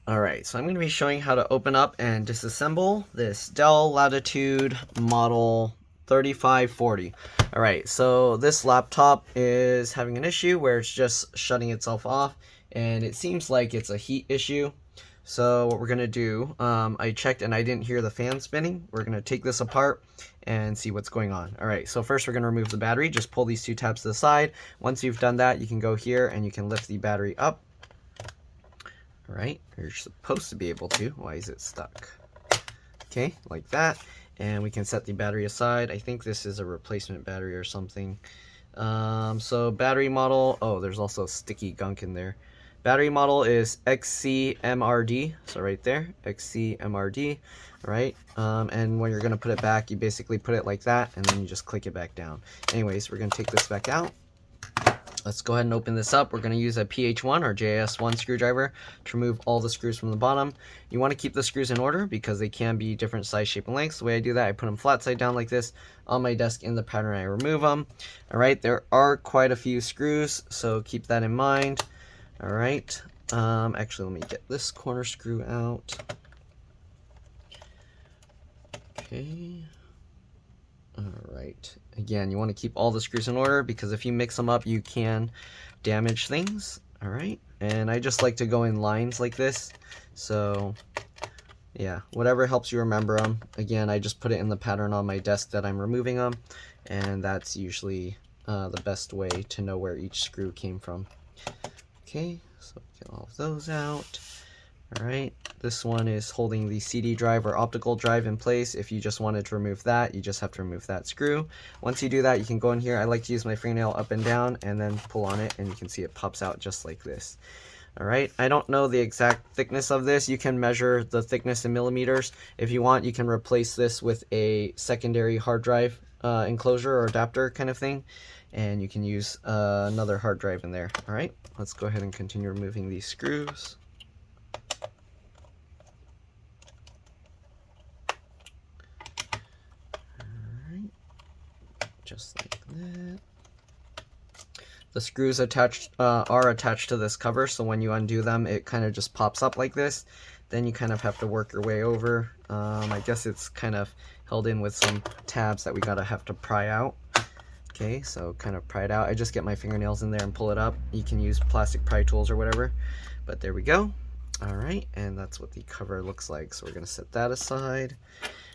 Alright, so I'm going to be showing how to open up and disassemble this Dell Latitude model 3540. Alright, so this laptop is having an issue where it's just shutting itself off, and it seems like it's a heat issue. So what we're going to do, I checked and I didn't hear the fan spinning. We're going to take this apart and see what's going on. Alright, so first we're going to remove the battery. Just pull these two tabs to the side. Once you've done that, you can go here and you can lift the battery up. Right, you're supposed to be able to. Why is it stuck? Okay, like that. And we can set the battery aside. I think this is a replacement battery or something. So battery model, oh, there's also sticky gunk in there. Battery model is XCMRD, so right there, XCMRD, right? And when you're gonna put it back, you basically put it like that, and then you just click it back down. Anyways, we're gonna take this back out. Let's go ahead and open this up. We're going to use a PH1 or JS1 screwdriver to remove all the screws from the bottom. You want to keep the screws in order because they can be different size, shape, and lengths. The way I do that, I put them flat side down like this on my desk in the pattern. I remove them. All right, there are quite a few screws, so keep that in mind. All right, actually, let me get this corner screw out. Okay. Alright, again, you want to keep all the screws in order because if you mix them up, you can damage things. Alright, and I just like to go in lines like this. So, yeah, whatever helps you remember them. Again, I just put it in the pattern on my desk that I'm removing them, and that's usually the best way to know where each screw came from. Okay, so get all of those out. Alright, this one is holding the CD drive or optical drive in place. If you just wanted to remove that, you just have to remove that screw. Once you do that, you can go in here. I like to use my fingernail up and down and then pull on it, and you can see it pops out just like this. Alright, I don't know the exact thickness of this. You can measure the thickness in millimeters. If you want, you can replace this with a secondary hard drive enclosure or adapter kind of thing, and you can use another hard drive in there. Alright, let's go ahead and continue removing these screws. Just like that. The screws attached are attached to this cover, so when you undo them, it kind of just pops up like this. Then you kind of have to work your way over. I guess it's kind of held in with some tabs that we have to pry out. Okay, so kind of pry it out. I just get my fingernails in there and pull it up. You can use plastic pry tools or whatever, but there we go. All right, and that's what the cover looks like. So we're gonna set that aside.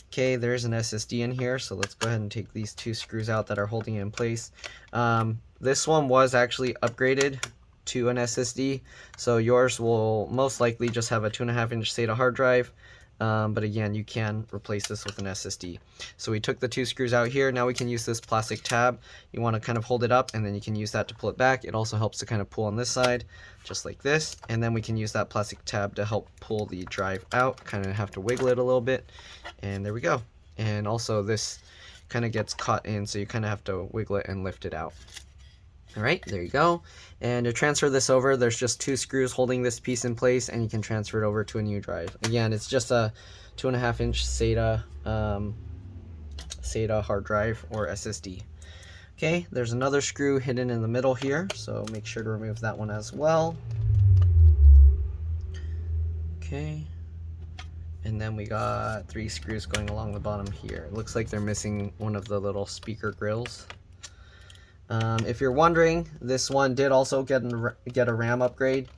Okay, there's an SSD in here, so let's go ahead and take these two screws out that are holding it in place. This one was actually upgraded to an SSD, so yours will most likely just have a 2.5-inch SATA hard drive, but again, you can replace this with an SSD. So we took the two screws out here. Now we can use this plastic tab. You want to kind of hold it up, and then you can use that to pull it back. It also helps to kind of pull on this side, just like this, and then we can use that plastic tab to help pull the drive out. Kind of have to wiggle it a little bit, and there we go. And also this kind of gets caught in, so you kind of have to wiggle it and lift it out. Alright, there you go. And to transfer this over, there's just two screws holding this piece in place, and you can transfer it over to a new drive. Again, it's just a 2.5-inch SATA hard drive or SSD. Okay, there's another screw hidden in the middle here, so make sure to remove that one as well. Okay, and then we got 3 screws going along the bottom here. It looks like they're missing one of the little speaker grills. If you're wondering, this one did also get a RAM upgrade.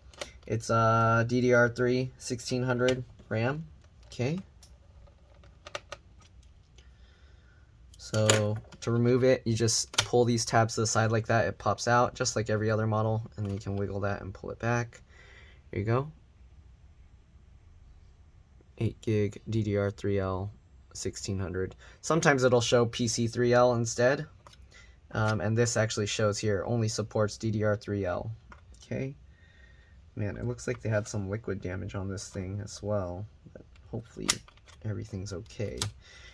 It's a DDR3 1600 RAM. Okay. So to remove it, you just pull these tabs to the side like that. It pops out just like every other model, and then you can wiggle that and pull it back. There you go. 8 gig DDR3L 1600. Sometimes it'll show PC3L instead. And this actually shows here only supports DDR3L. Okay. Man, it looks like they had some liquid damage on this thing as well. But hopefully everything's okay.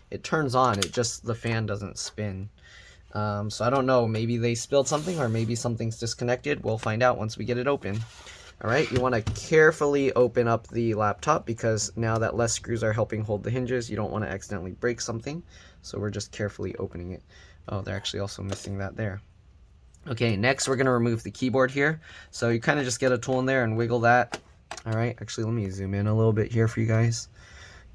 It turns on, the fan doesn't spin. So I don't know, maybe they spilled something or maybe something's disconnected. We'll find out once we get it open. Alright, you want to carefully open up the laptop because now that less screws are helping hold the hinges, you don't want to accidentally break something. So we're just carefully opening it. Oh, they're actually also missing that there. Okay, next we're going to remove the keyboard here. So you kind of just get a tool in there and wiggle that All right, actually, let me zoom in a little bit here for you guys.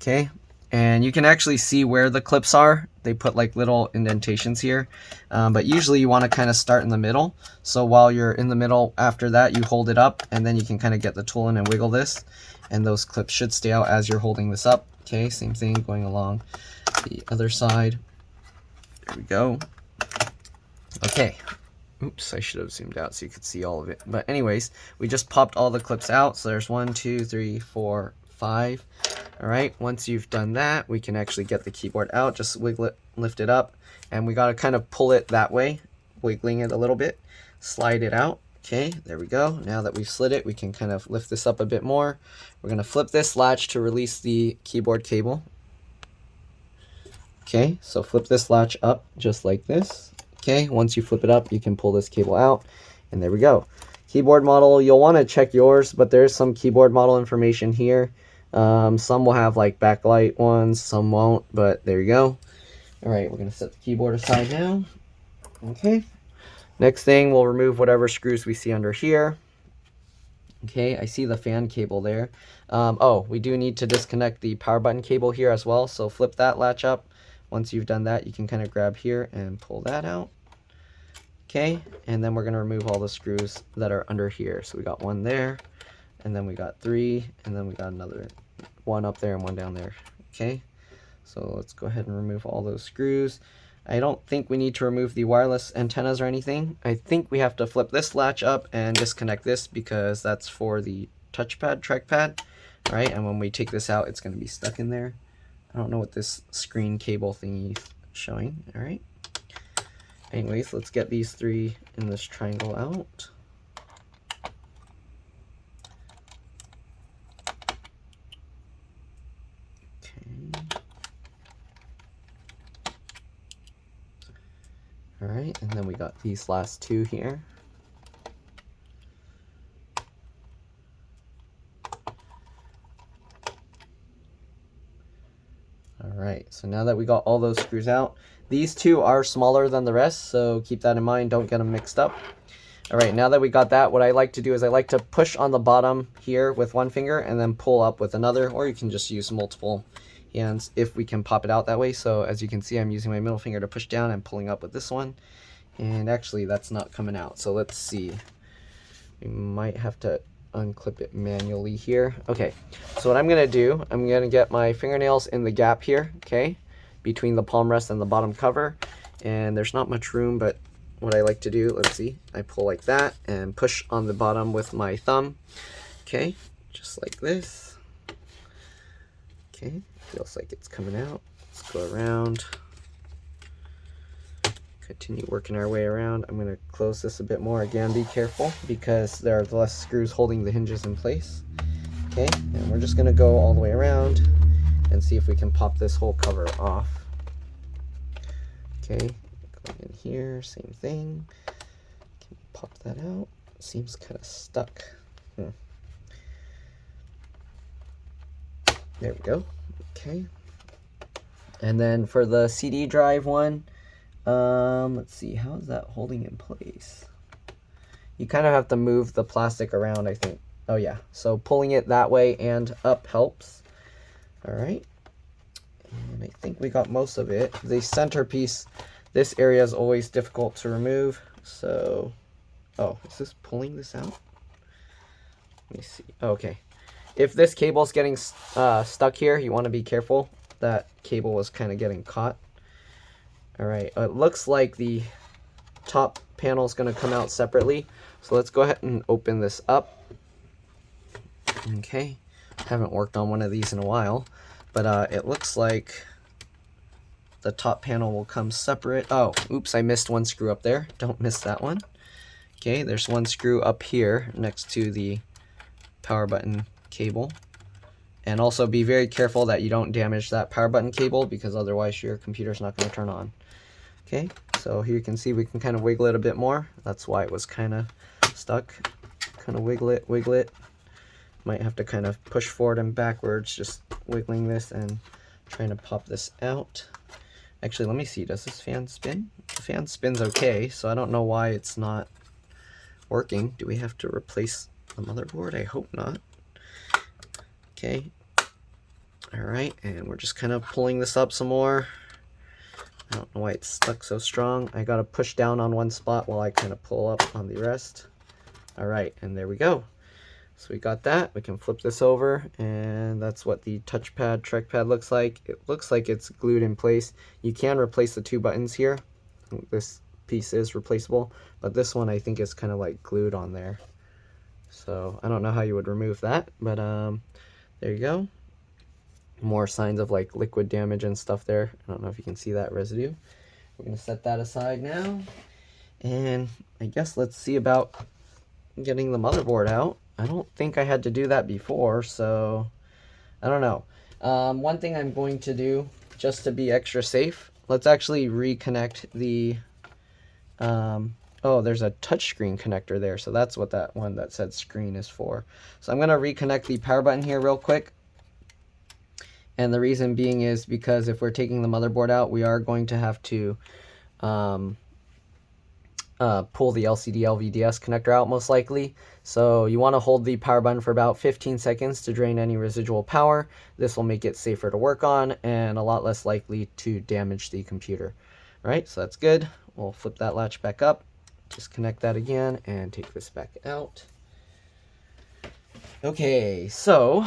Okay, and you can actually see where the clips are. They put like little indentations here, but usually you want to kind of start in the middle. So while you're in the middle, after that, you hold it up, and then you can kind of get the tool in and wiggle this, and those clips should stay out as you're holding this up. Okay, same thing going along the other side. There we go. Okay. Oops, I should have zoomed out so you could see all of it. But anyways, we just popped all the clips out. So there's 1, 2, 3, 4, 5. All right, once you've done that, we can actually get the keyboard out. Just wiggle it, lift it up, and we got to kind of pull it that way, wiggling it a little bit, slide it out. Okay, there we go. Now that we've slid it, we can kind of lift this up a bit more. We're going to flip this latch to release the keyboard cable. Okay, so flip this latch up just like this. Okay, once you flip it up, you can pull this cable out, and there we go. Keyboard model, you'll want to check yours, but there's some keyboard model information here. Some will have like backlight ones, some won't, but there you go. All right, we're going to set the keyboard aside now. Okay, next thing, we'll remove whatever screws we see under here. Okay, I see the fan cable there. Oh, we do need to disconnect the power button cable here as well, so flip that latch up. Once you've done that, you can kind of grab here and pull that out. Okay, and then we're going to remove all the screws that are under here. So we got one there, and then we got 3, and then we got another one up there and one down there. Okay, so let's go ahead and remove all those screws. I don't think we need to remove the wireless antennas or anything. I think we have to flip this latch up and disconnect this because that's for the touchpad, trackpad. All right, and when we take this out, it's going to be stuck in there. I don't know what this screen cable thingy is showing. All right. Anyways, let's get these 3 in this triangle out. Okay. All right, and then we got these last 2 here. Alright, so now that we got all those screws out, these 2 are smaller than the rest, so keep that in mind, don't get them mixed up. Alright, now that we got that, what I like to do is I like to push on the bottom here with one finger and then pull up with another, or you can just use multiple hands if we can pop it out that way. So as you can see, I'm using my middle finger to push down and pulling up with this one, and actually that's not coming out, so let's see. We might have to unclip it manually here. Okay, so what I'm gonna do, I'm gonna get my fingernails in the gap here, okay, between the palm rest and the bottom cover, and there's not much room, but what I like to do, let's see, I pull like that and push on the bottom with my thumb. Okay, just like this. Okay, feels like it's coming out. Let's go around, continue working our way around. I'm going to close this a bit more. Again, be careful because there are less screws holding the hinges in place. Okay, and we're just going to go all the way around and see if we can pop this whole cover off. Okay, going in here, same thing. Can we pop that out? Seems kind of stuck. There we go. Okay, and then for the CD drive one, let's see, how is that holding in place? You kind of have to move the plastic around, I think. Oh yeah, so pulling it that way and up helps. All right, and I think we got most of it. The centerpiece, this area is always difficult to remove, so, oh, is this pulling this out? Let me see. Okay, if this cable is getting stuck here, you want to be careful. That cable was kind of getting caught. All right, it looks like the top panel is going to come out separately. So let's go ahead and open this up. Okay, haven't worked on one of these in a while, but it looks like the top panel will come separate. Oh, oops, I missed one screw up there. Don't miss that one. Okay, there's one screw up here next to the power button cable. And also be very careful that you don't damage that power button cable because otherwise your computer's not going to turn on. Okay, so here you can see we can kind of wiggle it a bit more. That's why it was kind of stuck. Kind of wiggle it. Might have to kind of push forward and backwards, just wiggling this and trying to pop this out. Actually, let me see, does this fan spin? The fan spins okay, so I don't know why it's not working. Do we have to replace the motherboard? I hope not. Okay. All right, and we're just kind of pulling this up some more. I don't know why it's stuck so strong. I gotta push down on one spot while I kind of pull up on the rest. All right, and there we go. So we got that. We can flip this over, and that's what the touchpad, trackpad looks like. It looks like it's glued in place. You can replace the 2 buttons here. This piece is replaceable, but this one I think is kind of like glued on there. So I don't know how you would remove that, but there you go. More signs of like liquid damage and stuff there. I don't know if you can see that residue. We're gonna set that aside now, and I guess let's see about getting the motherboard out. I don't think I had to do that before, so I don't know. One thing I'm going to do, just to be extra safe, let's actually reconnect the oh, there's a touchscreen connector there, so that's what that one that said screen is for. So I'm going to reconnect the power button here real quick. And the reason being is because if we're taking the motherboard out, we are going to have to pull the LCD LVDS connector out most likely. So you want to hold the power button for about 15 seconds to drain any residual power. This will make it safer to work on and a lot less likely to damage the computer. All right, so that's good. We'll flip that latch back up, disconnect that again, and take this back out. Okay, so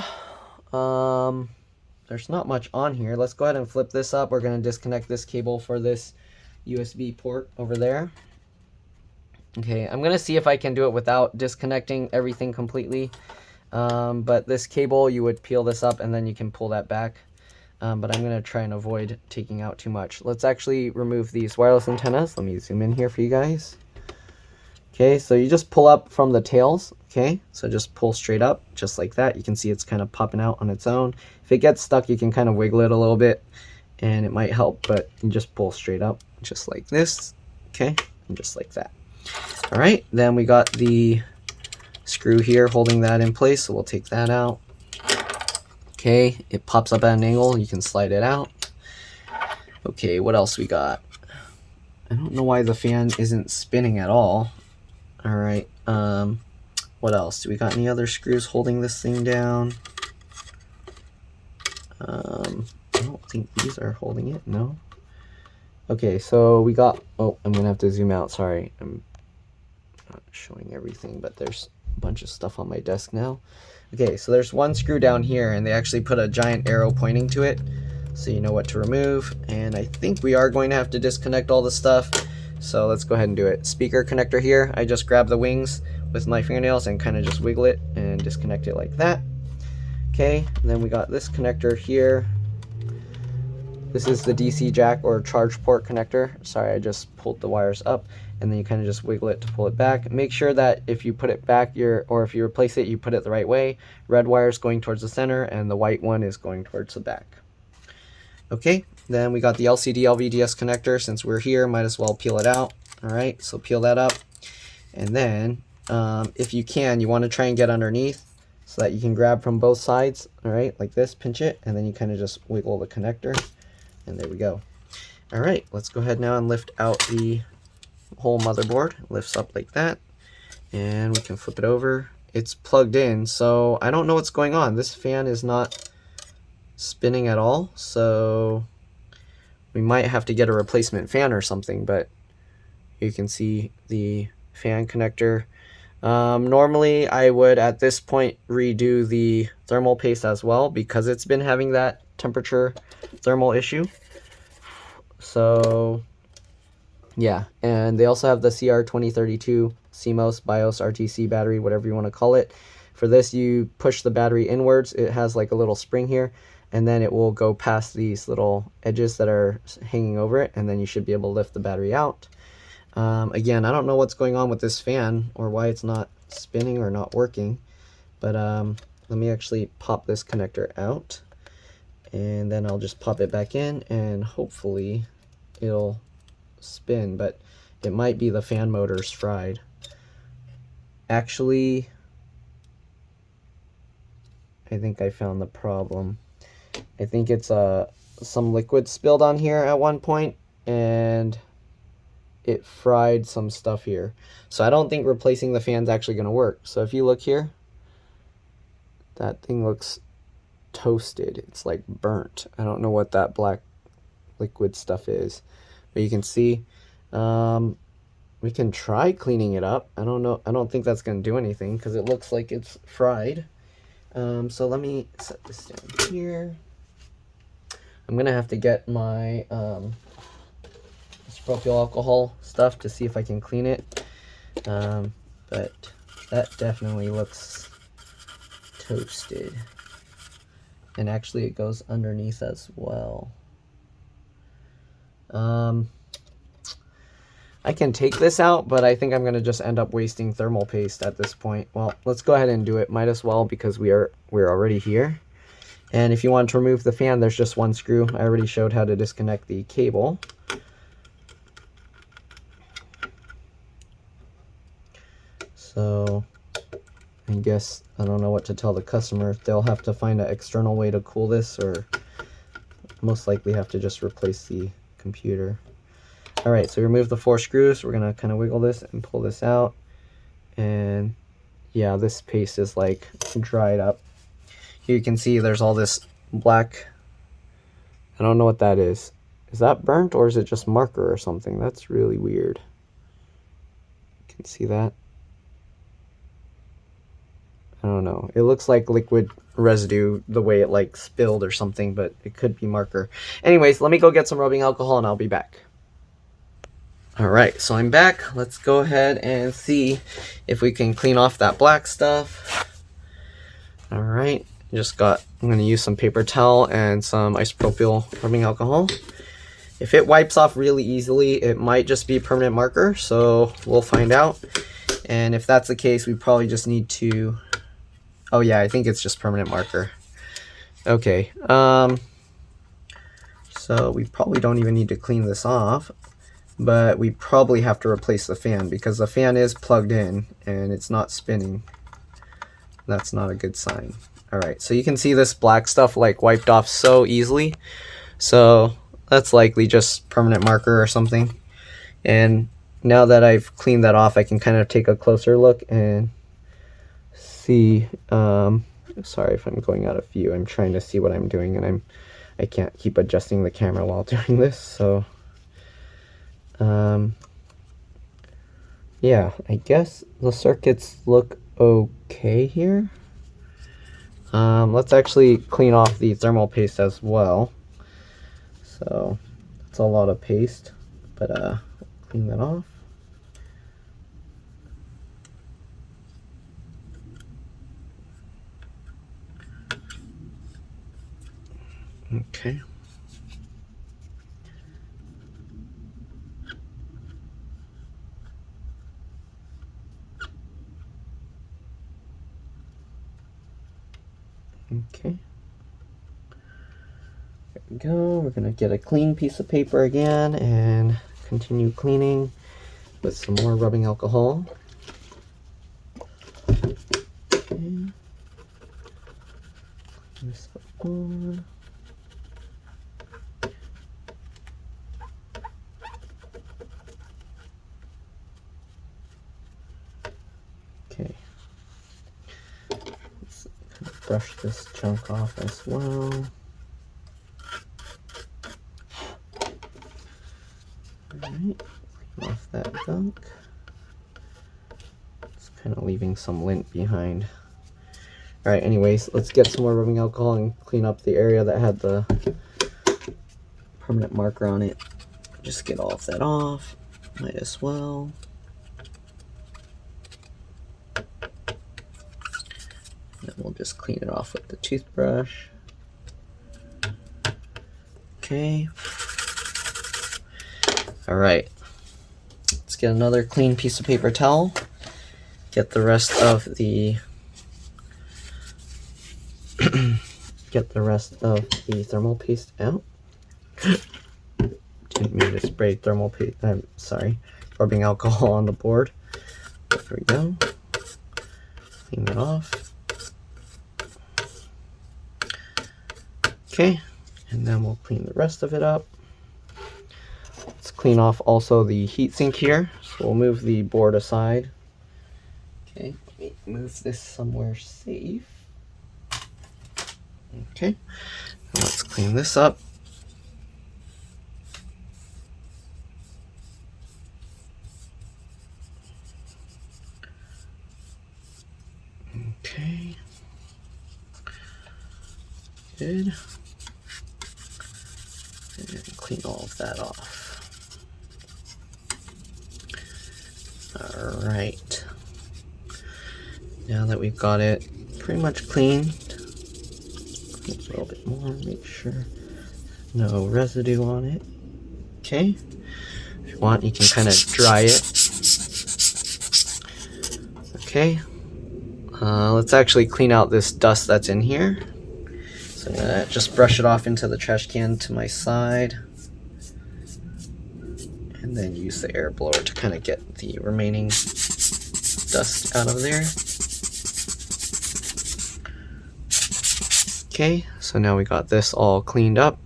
there's not much on here. Let's go ahead and flip this up. We're going to disconnect this cable for this USB port over there. Okay, I'm going to see if I can do it without disconnecting everything completely. But this cable, you would peel this up and then you can pull that back. But I'm going to try and avoid taking out too much. Let's actually remove these wireless antennas. Let me zoom in here for you guys. Okay, so you just pull up from the tails. Okay, so just pull straight up, just like that. You can see it's kind of popping out on its own. If it gets stuck, you can kind of wiggle it a little bit, and it might help, but you just pull straight up, just like this. Okay, and just like that. All right, then we got the screw here holding that in place, so we'll take that out. Okay, it pops up at an angle. You can slide it out. Okay, what else we got? I don't know why the fan isn't spinning at all. All right, what else? Do we got any other screws holding this thing down? I don't think these are holding it, no. Okay, so we got, oh, I'm gonna have to zoom out, sorry. I'm not showing everything, but there's a bunch of stuff on my desk now. Okay, so there's one screw down here, and they actually put a giant arrow pointing to it, so you know what to remove. And I think we are going to have to disconnect all the stuff. So let's go ahead and do it. Speaker connector here. I just grab the wings with my fingernails and kind of just wiggle it and disconnect it like that. Okay, and then we got this connector here. This is the DC jack or charge port connector. Sorry, I just pulled the wires up, and then you kind of just wiggle it to pull it back. Make sure that if you put it back, or if you replace it, you put it the right way. Red wire is going towards the center, and the white one is going towards the back. Okay, then we got the LCD LVDS connector. Since we're here, might as well peel it out. All right, so peel that up. And then, if you can, you want to try and get underneath so that you can grab from both sides. All right, like this, pinch it, and then you kind of just wiggle the connector. And there we go. All right, let's go ahead now and lift out the whole motherboard. It lifts up like that. And we can flip it over. It's plugged in, so I don't know what's going on. This fan is not spinning at all, so we might have to get a replacement fan or something, but you can see the fan connector. Normally I would at this point redo the thermal paste as well because it's been having that temperature thermal issue. So yeah, and they also have the CR2032 CMOS BIOS RTC battery, whatever you want to call it. For this, you push the battery inwards. It has like a little spring here, and then it will go past these little edges that are hanging over it, and then you should be able to lift the battery out. Again, I don't know what's going on with this fan or why it's not spinning or not working, but let me actually pop this connector out, and then I'll just pop it back in, and hopefully it'll spin, but it might be the fan motor's fried. Actually, I think I found the problem. I think it's some liquid spilled on here at one point, and it fried some stuff here. So I don't think replacing the fan's actually going to work. So if you look here, that thing looks toasted. It's like burnt. I don't know what that black liquid stuff is, but you can see we can try cleaning it up. I don't know. I don't think that's going to do anything because it looks like it's fried. So let me set this down here. I'm going to have to get my isopropyl alcohol stuff to see if I can clean it. But that definitely looks toasted. And actually it goes underneath as well. I can take this out, but I think I'm going to just end up wasting thermal paste at this point. Well, let's go ahead and do it. Might as well because we're already here. And if you want to remove the fan, there's just one screw. I already showed how to disconnect the cable. So I guess I don't know what to tell the customer. They'll have to find an external way to cool this, or most likely have to just replace the computer. All right, so remove the 4 screws. We're gonna kind of wiggle this and pull this out. And yeah, this paste is like dried up. Here you can see there's all this black. I don't know what that is. Is that burnt or is it just marker or something? That's really weird. You can see that. I don't know. It looks like liquid residue the way it like spilled or something, but it could be marker. Anyways, let me go get some rubbing alcohol and I'll be back. Alright, so I'm back. Let's go ahead and see if we can clean off that black stuff. Alright, I'm going to use some paper towel and some isopropyl rubbing alcohol. If it wipes off really easily, it might just be permanent marker, so we'll find out. And if that's the case, we probably just need to... Oh yeah, I think it's just permanent marker. Okay, so we probably don't even need to clean this off, but we probably have to replace the fan because the fan is plugged in and it's not spinning. That's not a good sign. Alright, so you can see this black stuff like wiped off so easily. So that's likely just permanent marker or something. And now that I've cleaned that off, I can kind of take a closer look and see. Sorry if I'm going out of view. I'm trying to see what I'm doing and I can't keep adjusting the camera while doing this. So yeah, I guess the circuits look okay here. Let's actually clean off the thermal paste as well. So it's a lot of paste, but clean that off. Okay. Okay. There we go. We're gonna get a clean piece of paper again and continue cleaning with some more rubbing alcohol. Okay. This on. Okay. Let's kind of brush this chunk off as well. Alright, clean off that gunk. It's kind of leaving some lint behind. Alright, anyways, let's get some more rubbing alcohol and clean up the area that had the permanent marker on it. Just get all of that off. Might as well. Then we'll just clean it off with the toothbrush. Okay. Alright. Let's get another clean piece of paper towel. Get the rest of the thermal paste out. Didn't mean to spray thermal paste. I'm sorry, rubbing alcohol on the board. There we go. Clean that off. Okay, and then we'll clean the rest of it up. Let's clean off also the heatsink here. So we'll move the board aside. Okay, let me move this somewhere safe. Okay, let's clean this up. Okay, good. And clean all of that off. All right. Now that we've got it pretty much cleaned, a little bit more, make sure no residue on it. Okay, if you want, you can kind of dry it. Okay, let's actually clean out this dust that's in here. So I'm gonna just brush it off into the trash can to my side, and then use the air blower to kind of get the remaining dust out of there. Okay, so now we got this all cleaned up.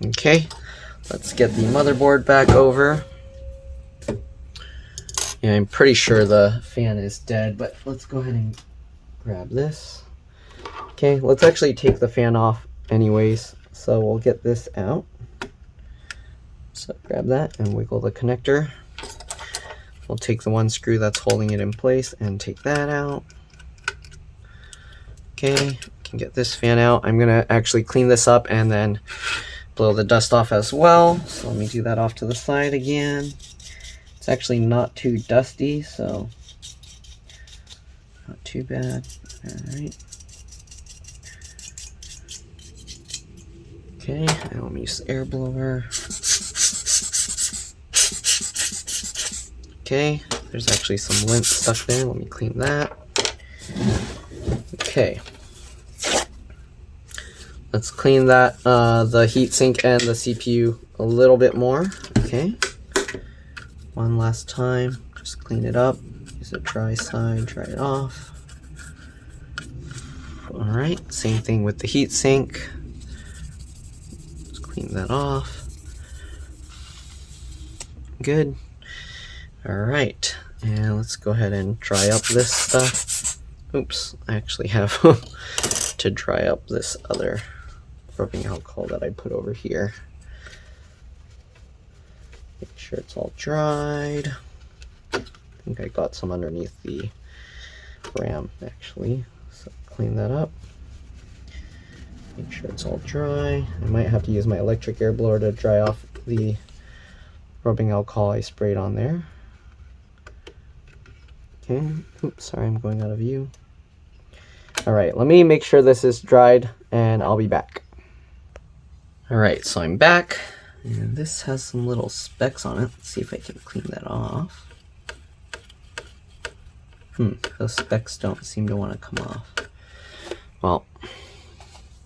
Okay, let's get the motherboard back over. Yeah, I'm pretty sure the fan is dead, but let's go ahead and grab this. Okay, let's actually take the fan off anyways. So we'll get this out. So grab that and wiggle the connector. We'll take the one screw that's holding it in place and take that out. Okay, can get this fan out. I'm gonna actually clean this up and then blow the dust off as well. So let me do that off to the side again. It's actually not too dusty, so not too bad. All right. Okay, and let me use the air blower. Okay, there's actually some lint stuck there. Let me clean that. Okay. Let's clean that, the heatsink and the CPU a little bit more. Okay. One last time, just clean it up. Use a dry side, dry it off. All right, same thing with the heatsink. Let's clean that off. Good. All right, and let's go ahead and dry up this stuff. Oops, I actually have to dry up this other rubbing alcohol that I put over here. Make sure it's all dried. I think I got some underneath the RAM actually, so clean that up. Make sure it's all dry. I might have to use my electric air blower to dry off the rubbing alcohol I sprayed on there. Okay, oops, sorry, I'm going out of view. All right, let me make sure this is dried and I'll be back. All right, so I'm back. And this has some little specks on it. Let's see if I can clean that off. Those specks don't seem to want to come off. Well,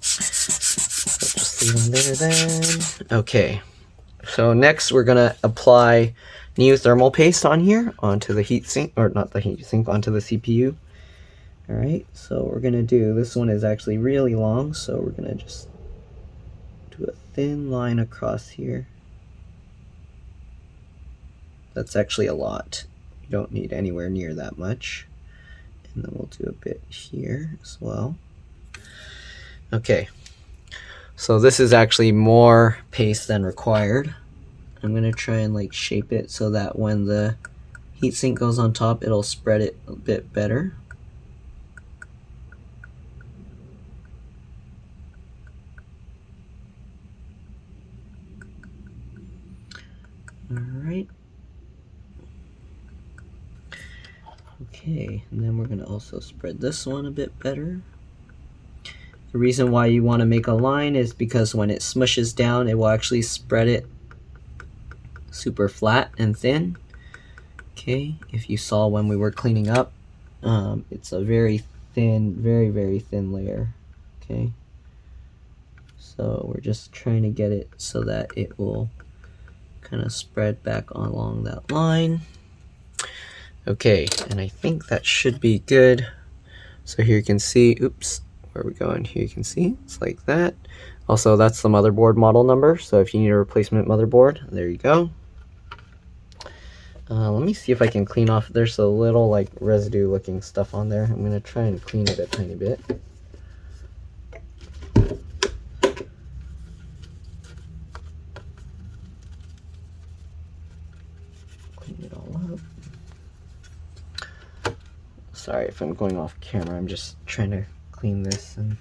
just leave them there then. Okay, so next we're gonna apply new thermal paste on here, onto the heatsink, or not the heatsink, onto the CPU. All right, so we're gonna do, this one is actually really long, so we're gonna just do a thin line across here. That's actually a lot. You don't need anywhere near that much. And then we'll do a bit here as well. Okay, so this is actually more paste than required. I'm gonna try and like shape it so that when the heatsink goes on top, it'll spread it a bit better. Alright. Okay, and then we're going to also spread this one a bit better. The reason why you want to make a line is because when it smushes down, it will actually spread it super flat and thin. Okay, if you saw when we were cleaning up, it's a very thin, very, very thin layer. Okay, so we're just trying to get it so that it will kind of spread back along that line. Okay, and I think that should be good. So here you can see, oops, where are we going? Here you can see, it's like that. Also, that's the motherboard model number, so if you need a replacement motherboard, there you go. Let me see if I can clean off, there's a little like residue looking stuff on there. I'm gonna try and clean it a tiny bit. Sorry if I'm going off camera, I'm just trying to clean this, and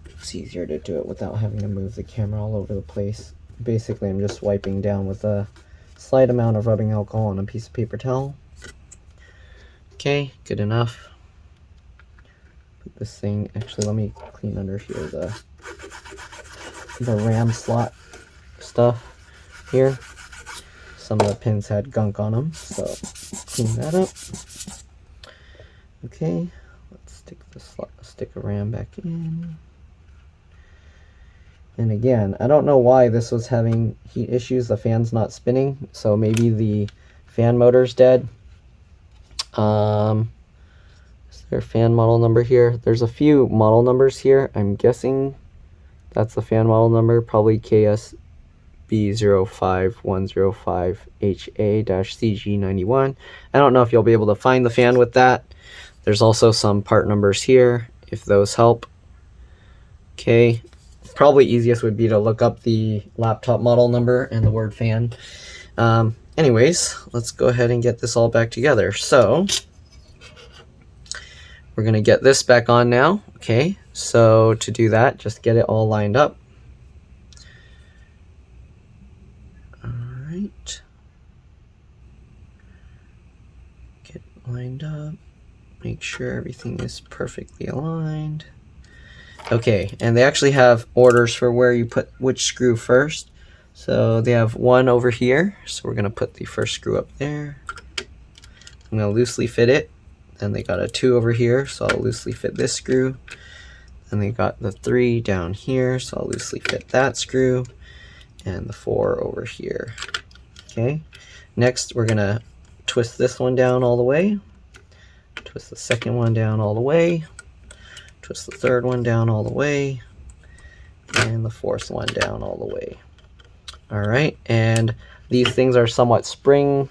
it's easier to do it without having to move the camera all over the place. Basically, I'm just wiping down with a slight amount of rubbing alcohol on a piece of paper towel. Okay, good enough. Put this thing, actually let me clean under here the RAM slot stuff here. Some of the pins had gunk on them, so clean that up. Okay, let's stick a RAM back in. And again, I don't know why this was having heat issues. The fan's not spinning, so maybe the fan motor's dead. Is there a fan model number here? There's a few model numbers here. I'm guessing that's the fan model number, probably KSB05105HA-CG91. I don't know if you'll be able to find the fan with that. There's also some part numbers here, if those help. Okay. Probably easiest would be to look up the laptop model number and the word fan. Anyways, let's go ahead and get this all back together. So we're going to get this back on now. Okay, so to do that, just get it all lined up. All right. Get it lined up. Make sure everything is perfectly aligned. Okay, and they actually have orders for where you put which screw first. So they have one over here, so we're going to put the first screw up there. I'm going to loosely fit it. Then they got a 2 over here, so I'll loosely fit this screw. Then they got the 3 down here, so I'll loosely fit that screw. And the 4 over here. Okay, next we're going to twist this one down all the way. Twist the second one down all the way. Twist the third one down all the way, and the fourth one down all the way. All right, and these things are somewhat spring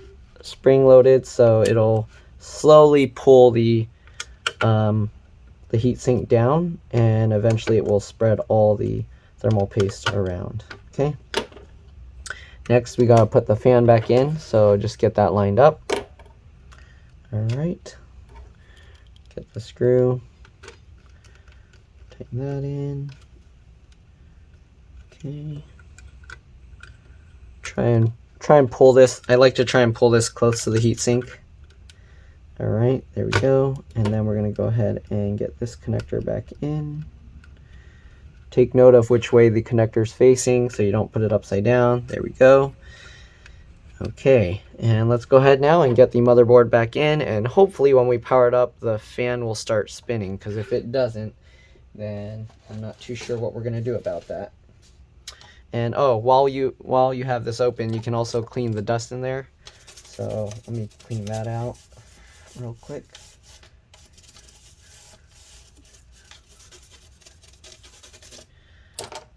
loaded, so it'll slowly pull the heatsink down, and eventually it will spread all the thermal paste around. Okay. Next, we gotta put the fan back in, so just get that lined up. All right. Get the screw. Tighten that in. Okay. Try and pull this. I like to try and pull this close to the heatsink. All right, there we go. And then we're going to go ahead and get this connector back in. Take note of which way the connector is facing so you don't put it upside down. There we go. Okay, and let's go ahead now and get the motherboard back in, and hopefully when we power it up, the fan will start spinning, because if it doesn't, then I'm not too sure what we're going to do about that. And oh, while you have this open, you can also clean the dust in there. So let me clean that out real quick.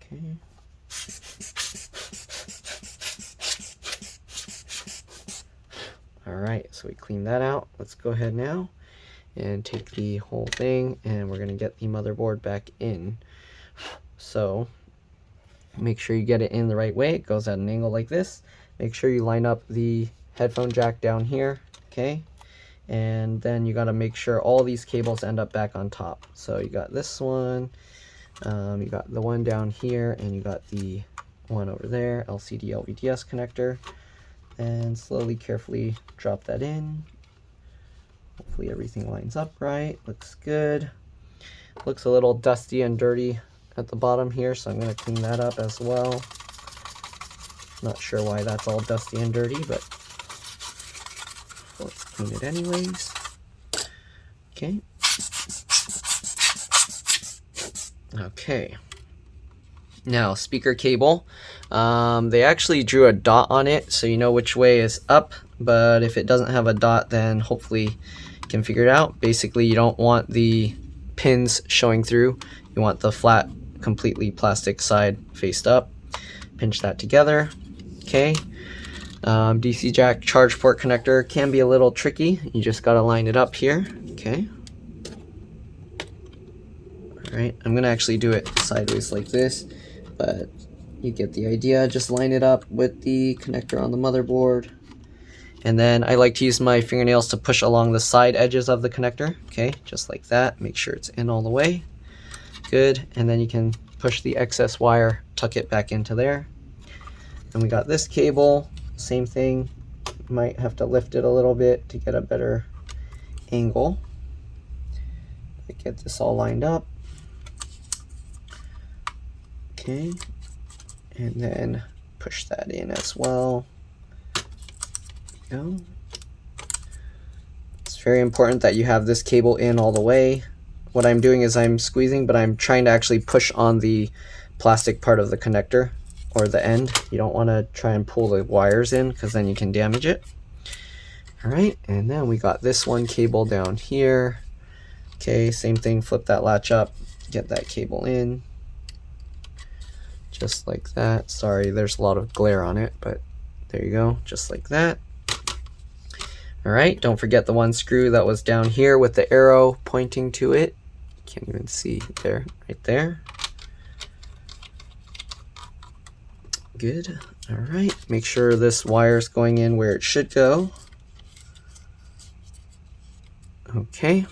Okay. All right, so we clean that out. Let's go ahead now and take the whole thing, and we're going to get the motherboard back in. So make sure you get it in the right way. It goes at an angle like this. Make sure you line up the headphone jack down here, okay? And then you got to make sure all these cables end up back on top. So you got this one, you got the one down here, and you got the one over there, LCD LVDS connector. And slowly, carefully drop that in. Hopefully everything lines up right. Looks good. Looks a little dusty and dirty at the bottom here, so I'm going to clean that up as well. Not sure why that's all dusty and dirty, but let's clean it anyways. Okay. Okay. Now, speaker cable. They actually drew a dot on it, so you know which way is up, but if it doesn't have a dot, then hopefully you can figure it out. Basically, you don't want the pins showing through. You want the flat, completely plastic side faced up. Pinch that together. Okay. DC jack charge port connector can be a little tricky. You just got to line it up here. Okay. Alright, I'm going to actually do it sideways like this, but you get the idea. Just line it up with the connector on the motherboard, And then I like to use my fingernails to push along the side edges of the connector. Okay, just like that. Make sure it's in all the way. Good. And then you can push the excess wire, tuck it back into there. And we got this cable, same thing. Might have to lift it a little bit to get a better angle. Get this all lined up. Okay. And then push that in as well. Go. It's very important that you have this cable in all the way. What I'm doing is I'm squeezing, but I'm trying to actually push on the plastic part of the connector or the end. You don't want to try and pull the wires in because then you can damage it. All right, and then we got this one cable down here. Okay, same thing, flip that latch up, get that cable in. Just like that. Sorry, there's a lot of glare on it, but there you go, just like that. All right, don't forget the one screw that was down here with the arrow pointing to it. Can't even see there, right there. Good. All right, make sure this wire's going in where it should go. Okay,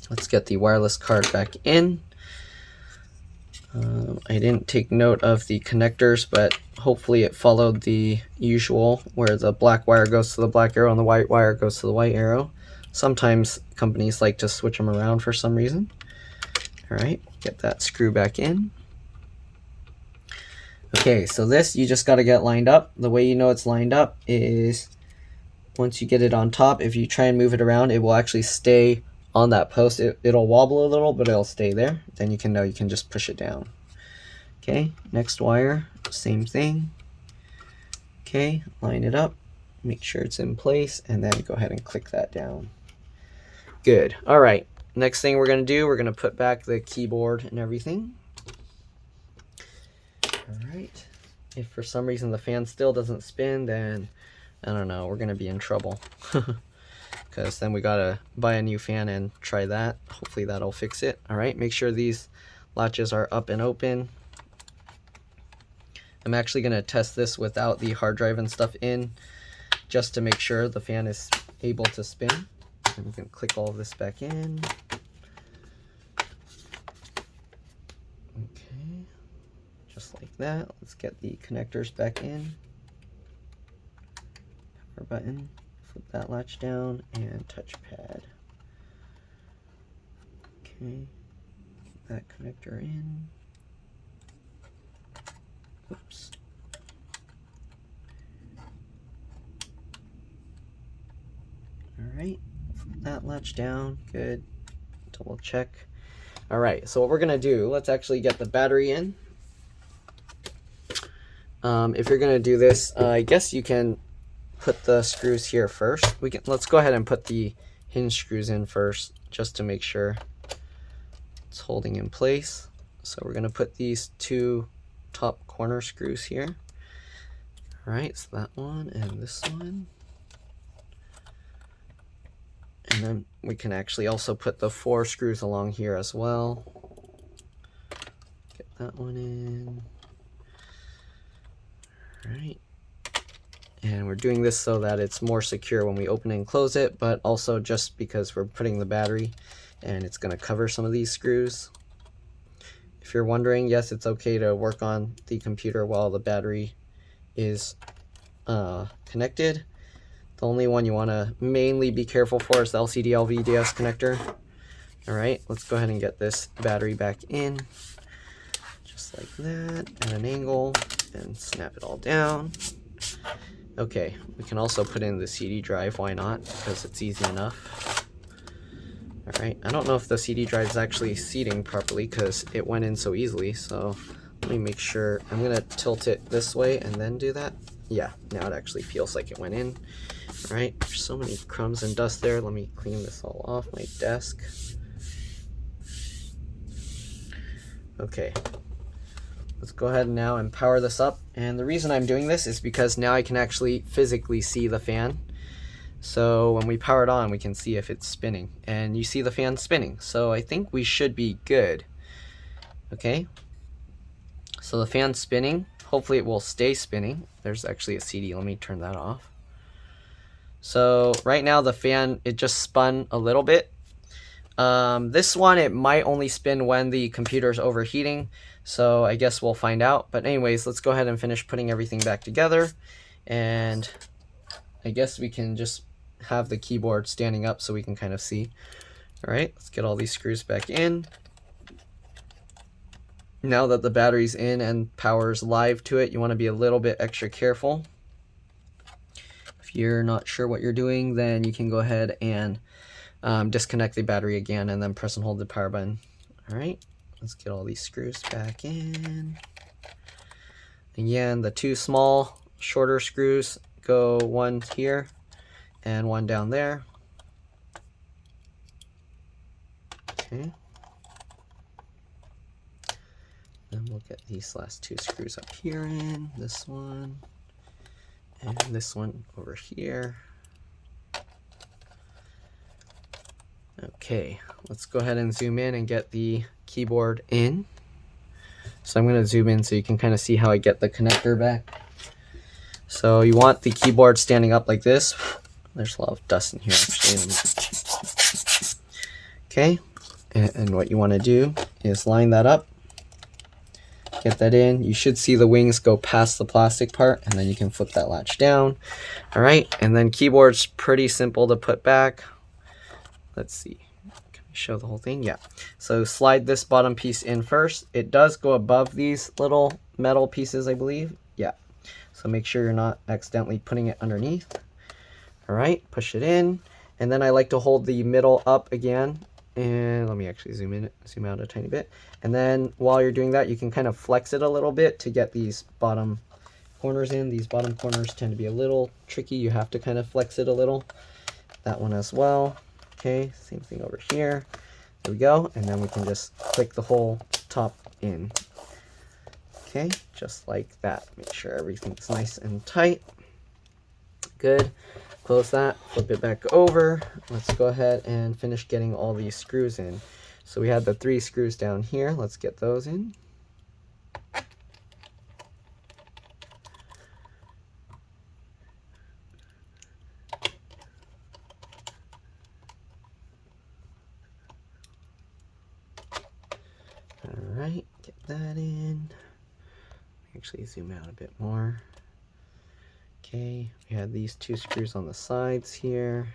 let's get the wireless card back in. I didn't take note of the connectors, but hopefully it followed the usual where the black wire goes to the black arrow and the white wire goes to the white arrow. Sometimes companies like to switch them around for some reason. All right, get that screw back in. Okay, so this you just got to get lined up. The way you know it's lined up is once you get it on top, if you try and move it around, it will actually stay on that post. It'll wobble a little, but it'll stay there. Then you can know you can just push it down. Okay, next wire, same thing. Okay, line it up, make sure it's in place, and then go ahead and click that down. Good. All right, next thing we're going to do, we're going to put back the keyboard and everything. All right, if for some reason the fan still doesn't spin, then I don't know, we're going to be in trouble. Because then we got to buy a new fan and try that. Hopefully that'll fix it. All right, make sure these latches are up and open. I'm actually going to test this without the hard drive and stuff in, just to make sure the fan is able to spin. I'm going to click all of this back in. Okay, just like that. Let's get the connectors back in. Power button, flip that latch down, and touchpad. Okay, that connector in. Oops. Alright, flip that latch down, good. Double check. Alright, so what we're gonna do, let's actually get the battery in. If you're gonna do this, I guess you can put the screws here first. Let's go ahead and put the hinge screws in first, just to make sure it's holding in place. So we're gonna put these two top corner screws here. All right, so that one and this one. And then we can actually also put the 4 screws along here as well. Get that one in. All right. And we're doing this so that it's more secure when we open and close it, but also just because we're putting the battery and it's going to cover some of these screws. If you're wondering, yes, it's okay to work on the computer while the battery is connected. The only one you want to mainly be careful for is the LCD LVDS connector. All right, let's go ahead and get this battery back in, just like that, at an angle, and snap it all down. Okay, we can also put in the CD drive, why not, because it's easy enough. Alright, I don't know if the CD drive is actually seating properly because it went in so easily, so let me make sure. I'm going to tilt it this way and then do that. Yeah, now it actually feels like it went in. Alright, there's so many crumbs and dust there. Let me clean this all off my desk. Okay, let's go ahead now and power this up. And the reason I'm doing this is because now I can actually physically see the fan. So when we power it on, we can see if it's spinning. And you see the fan spinning. So I think we should be good. Okay. So the fan's spinning. Hopefully it will stay spinning. There's actually a CD. Let me turn that off. So right now the fan, it just spun a little bit. This one, it might only spin when the computer's overheating, so I guess we'll find out. But anyways, let's go ahead and finish putting everything back together, and I guess we can just have the keyboard standing up so we can kind of see. All right, let's get all these screws back in. Now that the battery's in and power's live to it, you want to be a little bit extra careful. If you're not sure what you're doing, then you can go ahead and disconnect the battery again and then press and hold the power button. All right, let's get all these screws back in. Again, the two small, shorter screws go one here and one down there. Okay. Then we'll get these last two screws up here in, this one, and this one over here. Okay, let's go ahead and zoom in and get the keyboard in. So I'm going to zoom in so you can kind of see how I get the connector back. So you want the keyboard standing up like this. There's a lot of dust in here actually. Okay, and what you want to do is line that up. Get that in. You should see the wings go past the plastic part, and then you can flip that latch down. All right, and then keyboard's pretty simple to put back. Let's see, can we show the whole thing? Yeah, so slide this bottom piece in first. It does go above these little metal pieces, I believe. Yeah, so make sure you're not accidentally putting it underneath. All right, push it in, and then I like to hold the middle up again, and let me actually zoom out a tiny bit. And then while you're doing that, you can kind of flex it a little bit to get these bottom corners in. These bottom corners tend to be a little tricky. You have to kind of flex it a little. That one as well. Okay, same thing over here. There we go, and then we can just click the whole top in. Okay, just like that. Make sure everything's nice and tight. Good. Close that, flip it back over. Let's go ahead and finish getting all these screws in. So we had the 3 screws down here. Let's get those in. All right, get that in. Actually zoom out a bit more. Okay, we had these 2 screws on the sides here.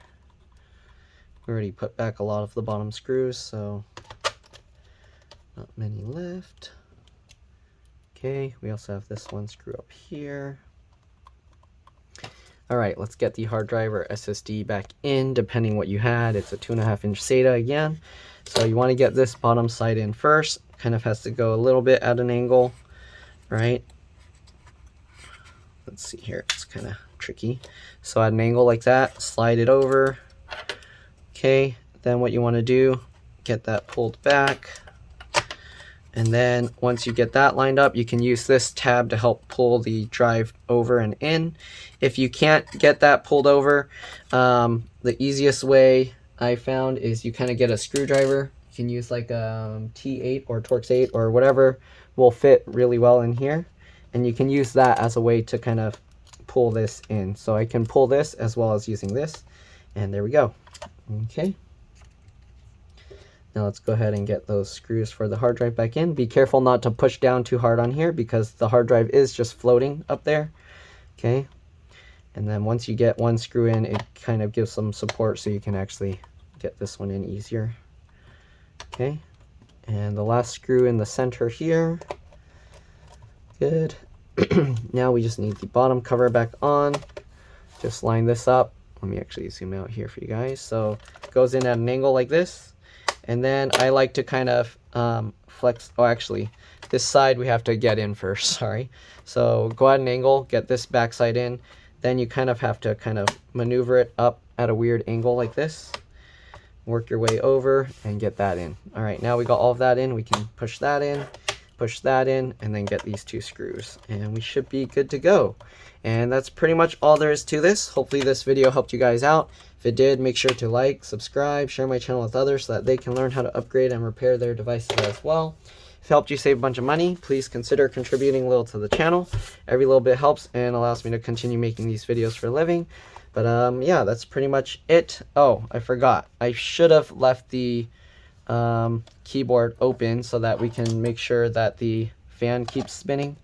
We already put back a lot of the bottom screws, so not many left. Okay, we also have this one screw up here. All right, let's get the hard drive or SSD back in, depending what you had. It's a 2.5-inch SATA again. So you want to get this bottom side in first. Kind of has to go a little bit at an angle, right? Let's see here, it's kind of tricky. So at an angle like that, slide it over. Okay, then what you want to do, get that pulled back. And then once you get that lined up, you can use this tab to help pull the drive over and in. If you can't get that pulled over, the easiest way I found is you kind of get a screwdriver. You can use like a T8 or Torx 8 or whatever will fit really well in here. And you can use that as a way to kind of pull this in. So I can pull this as well as using this. And there we go. Okay. Now let's go ahead and get those screws for the hard drive back in. Be careful not to push down too hard on here because the hard drive is just floating up there. Okay. And then once you get one screw in, it kind of gives some support so you can actually get this one in easier. Okay. And the last screw in the center here. Good. Now we just need the bottom cover back on. Just line this up. Let me actually zoom out here for you guys. So it goes in at an angle like this. And then I like to kind of flex. Oh, actually, this side we have to get in first. Sorry. So go at an angle, get this back side in. Then you kind of have to kind of maneuver it up at a weird angle like this. Work your way over and get that in. All right, now we got all of that in. We can push that in, and then get these 2 screws. And we should be good to go. And that's pretty much all there is to this. Hopefully this video helped you guys out. If it did, make sure to like, subscribe, share my channel with others so that they can learn how to upgrade and repair their devices as well. If it helped you save a bunch of money, please consider contributing a little to the channel. Every little bit helps and allows me to continue making these videos for a living. But yeah, that's pretty much it. Oh, I forgot. I should have left the keyboard open so that we can make sure that the fan keeps spinning.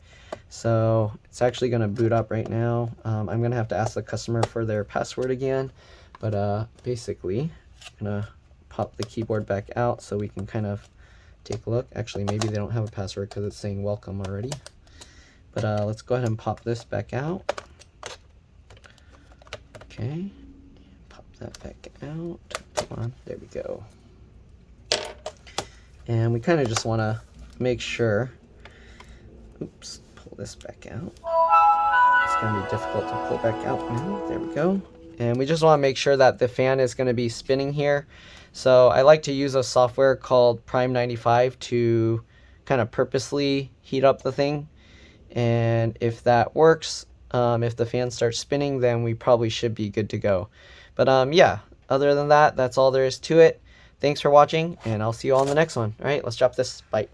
So it's actually going to boot up right now. I'm going to have to ask the customer for their password again. But basically, I'm going to pop the keyboard back out so we can kind of take a look. Actually, maybe they don't have a password because it's saying welcome already. But let's go ahead and pop this back out. Okay, pop that back out. Come on, there we go. And we kind of just want to make sure, oops, pull this back out. It's going to be difficult to pull back out now. There we go. And we just want to make sure that the fan is going to be spinning here. So I like to use a software called Prime 95 to kind of purposely heat up the thing. And if that works, if the fan starts spinning, then we probably should be good to go. But yeah, other than that, that's all there is to it. Thanks for watching, and I'll see you all in the next one. All right, let's drop this. Bye.